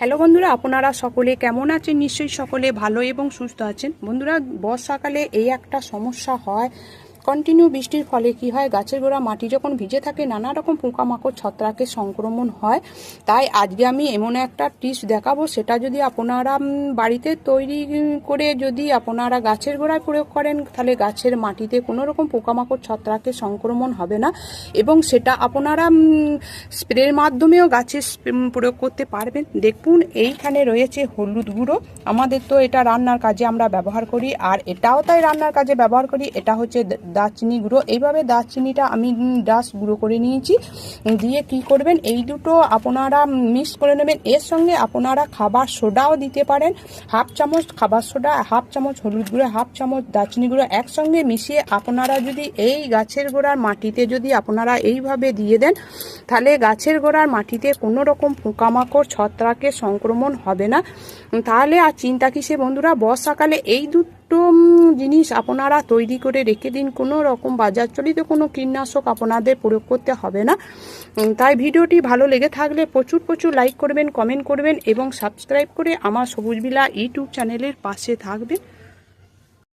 Hello বন্ধুরা, আপনারা সকলে কেমন আছেন? নিশ্চয়ই সকলে ভালো এবং সুস্থ আছেন। বন্ধুরা, বর্ষাকালে এই একটা সমস্যা হয়, কন্টিনিউ বৃষ্টির ফলে কি হয়, গাছের গোড়া মাটি যখন ভিজে থাকে নানা রকম পোকামাকড় ছত্রাকের সংক্রমণ হয়। তাই আজকে আমি এমন একটা টিপস দেখাবো, সেটা যদি আপনারা বাড়িতে তৈরি করে যদি আপনারা গাছের গোড়ায় প্রয়োগ করেন, তাহলে গাছের মাটিতে কোনো রকম পোকামাকড় ছত্রাকের সংক্রমণ হবে না এবং সেটা আপনারা স্প্রের মাধ্যমেও গাছে প্রয়োগ করতে পারবেন। দেখুন, এইখানে রয়েছে হলুদ গুঁড়ো। আমাদের তো এটা রান্নার কাজে আমরা ব্যবহার করি, আর এটাও তাই রান্নার কাজে ব্যবহার করি। এটা হচ্ছে দারচিনি গুঁড়ো। এইভাবে দারচিনিটা আমি ডাস্ট গুঁড়ো করে নিয়েছি। দিয়ে কি করবেন, এই দুটো আপনারা মিক্স করে নেবেন। এর সঙ্গে আপনারা খাবার সোডাও দিতে পারেন। হাফ চামচ খাবার সোডা, হাফ চামচ হলুদ গুঁড়ো, হাফ চামচ দারচিনি গুঁড়ো একসঙ্গে মিশিয়ে আপনারা যদি এই গাছের গোড়ার মাটিতে যদি আপনারা এইভাবে দিয়ে দেন, তাহলে গাছের গোড়ার মাটিতে কোনো রকম পোকামাকড় ছত্রাকের সংক্রমণ হবে না। তাহলে আর চিন্তা কিসে বন্ধুরা, বর্ষাকালে এই দুটো জিনিস আপনারা তৈরি করে রেখে দিন। কোনো রকম বাজার চলিত কোনো কীটনাশক আপনাদের প্রয়োগ করতে হবে না। তাই ভিডিওটি ভালো লেগে থাকলে প্রচুর প্রচুর লাইক করবেন, কমেন্ট করবেন এবং সাবস্ক্রাইব করে আমার সবুজ বিলা ইউটিউব চ্যানেলের পাশে থাকবেন।